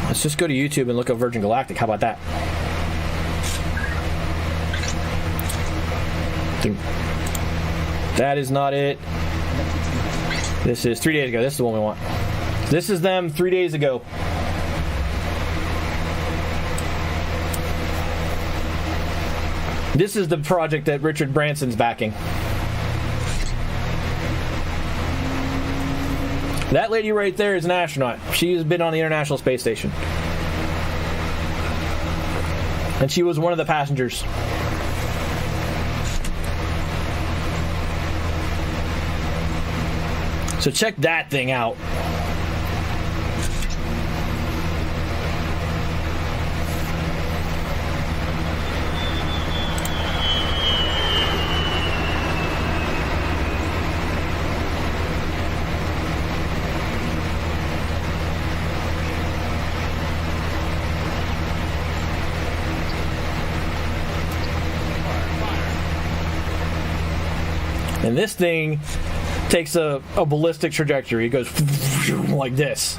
Speaker 1: Let's just go to YouTube and look up Virgin Galactic. How about that? That is not it. This is 3 days ago. This is the one we want. This is them 3 days ago. This is the project that Richard Branson's backing. That lady right there is an astronaut. She has been on the International Space Station. And she was one of the passengers. So check that thing out. And this thing takes a ballistic trajectory. It goes like this.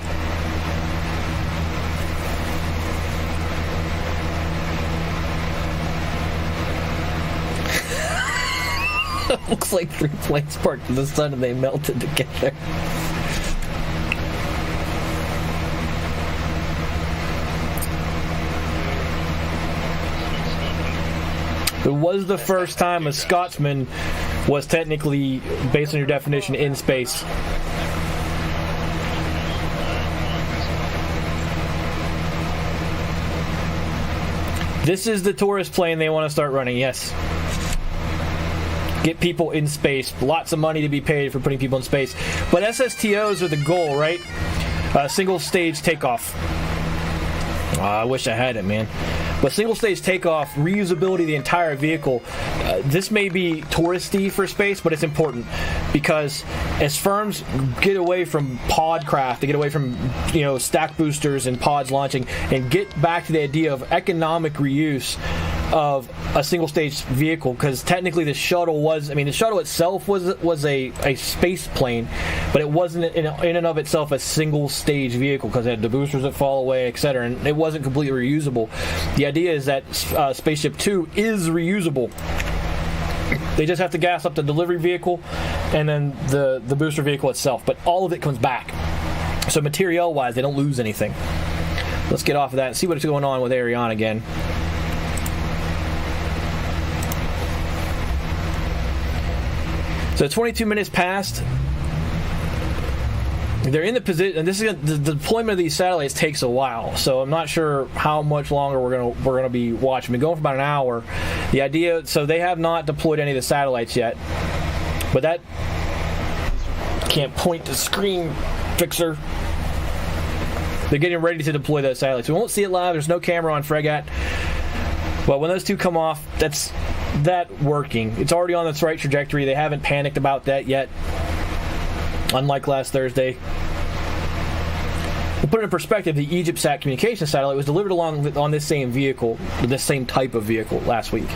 Speaker 1: Looks like 3 planes parked in the sun and they melted together. It was the first time a Scotsman was technically, based on your definition, in space. This is the tourist plane they want to start running, yes. Get people in space. Lots of money to be paid for putting people in space. But SSTOs are the goal, right? Single stage takeoff. I wish I had it, man. But single stage takeoff, reusability of the entire vehicle, this may be touristy for space, but it's important because as firms get away from pod craft, they get away from stack boosters and pods launching, and get back to the idea of economic reuse of a single stage vehicle, because technically the shuttle the shuttle itself was a space plane, but it wasn't in and of itself a single stage vehicle because it had the boosters that fall away, etc., and it wasn't completely reusable. The idea is that Spaceship 2 is reusable. They just have to gas up the delivery vehicle and then the booster vehicle itself, but all of it comes back. So material wise, they don't lose anything. Let's get off of that and see what's going on with Ariane again. So 22 minutes passed. They're in the position, and this is the deployment of these satellites takes a while. So I'm not sure how much longer we're gonna be watching. We're going for about an hour. The idea, so they have not deployed any of the satellites yet, but that can't point to screen fixer. They're getting ready to deploy those satellites. We won't see it live. There's no camera on Fregat. But when those two come off, that's that working. It's already on its right trajectory. They haven't panicked about that yet, unlike last Thursday. To put it in perspective, the EgyptSat communication satellite was delivered along on this same vehicle, this same type of vehicle last week.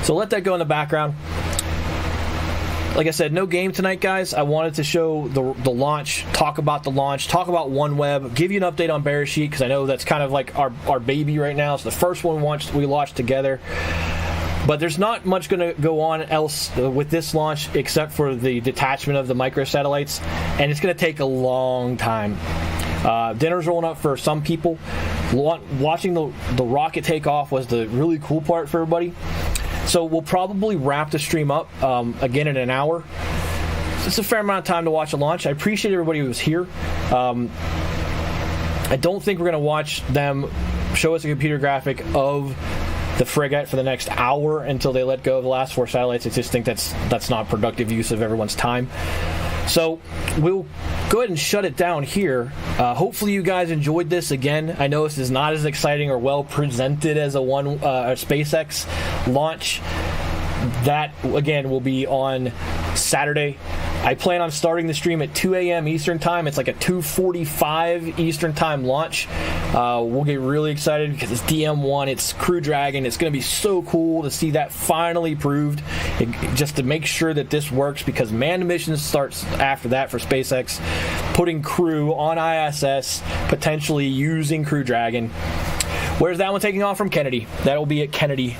Speaker 1: So let that go in the background. Like I said, no game tonight, guys. I wanted to show the launch, talk about the launch, talk about OneWeb, give you an update on Beresheet, because I know that's kind of like our baby right now. It's the first one we launched together. But there's not much going to go on else with this launch except for the detachment of the microsatellites, and it's going to take a long time. Dinner's rolling up for some people. Watching the rocket take off was the really cool part for everybody. So we'll probably wrap the stream up again in an hour. It's a fair amount of time to watch a launch. I appreciate everybody who was here. I don't think we're going to watch them show us a computer graphic of the Fregat for the next hour until they let go of the last 4 satellites. I just think that's not productive use of everyone's time. So we'll go ahead and shut it down here. Hopefully you guys enjoyed this. Again, I know this is not as exciting or well presented as a SpaceX launch. That, again, will be on Saturday. I plan on starting the stream at 2 a.m. Eastern Time. It's like a 2:45 Eastern Time launch. We'll get really excited because it's DM1, it's Crew Dragon. It's going to be so cool to see that finally proved, just to make sure that this works, because manned missions starts after that for SpaceX, putting crew on ISS, potentially using Crew Dragon. Where's that one taking off from? Kennedy. That'll be at Kennedy.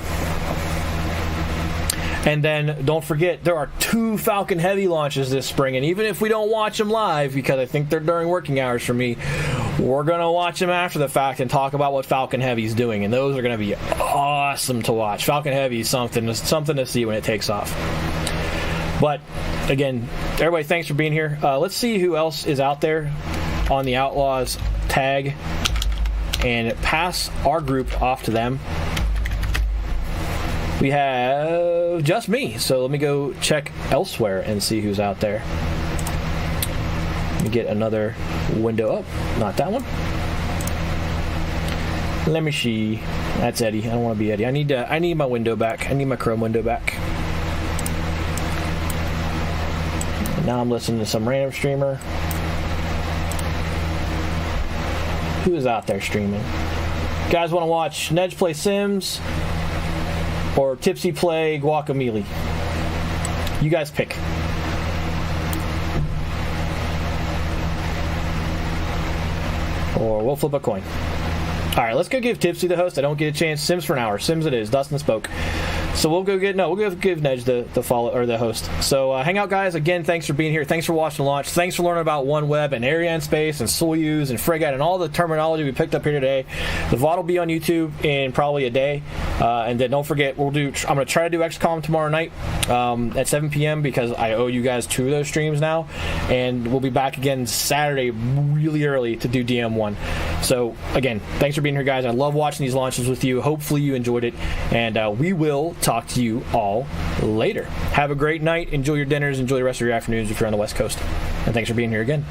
Speaker 1: And then, don't forget, there are 2 Falcon Heavy launches this spring, and even if we don't watch them live, because I think they're during working hours for me, we're going to watch them after the fact and talk about what Falcon Heavy is doing, and those are going to be awesome to watch. Falcon Heavy is something to see when it takes off. But, again, everybody, thanks for being here. Let's see who else is out there on the Outlaws tag, and pass our group off to them. We have just me, so let me go check elsewhere and see who's out there. Let me get another window up. Not that one. Let me see. That's Eddie. I don't want to be Eddie. I need my window back. I need my Chrome window back. Now I'm listening to some random streamer. Who is out there streaming? Guys want to watch Nedge play Sims or Tipsy play Guacamole? You guys pick. Or we'll flip a coin. Alright, let's go give Tipsy the host. I don't get a chance. Sims for an hour. Sims it is. Dustin spoke. So we'll go give Nedge the follow or the host. So hang out, guys. Again, thanks for being here. Thanks for watching the launch. Thanks for learning about OneWeb and Arianespace and Soyuz and Fregat and all the terminology we picked up here today. The VOD will be on YouTube in probably a day, and then don't forget I'm going to try to do XCOM tomorrow night at 7 p.m. because I owe you guys 2 of those streams now, and we'll be back again Saturday really early to do DM1. So again, thanks for being here, guys. I love watching these launches with you. Hopefully you enjoyed it, and we will talk to you all later. Have a great night. Enjoy your dinners. Enjoy the rest of your afternoons if you're on the West Coast. And thanks for being here again.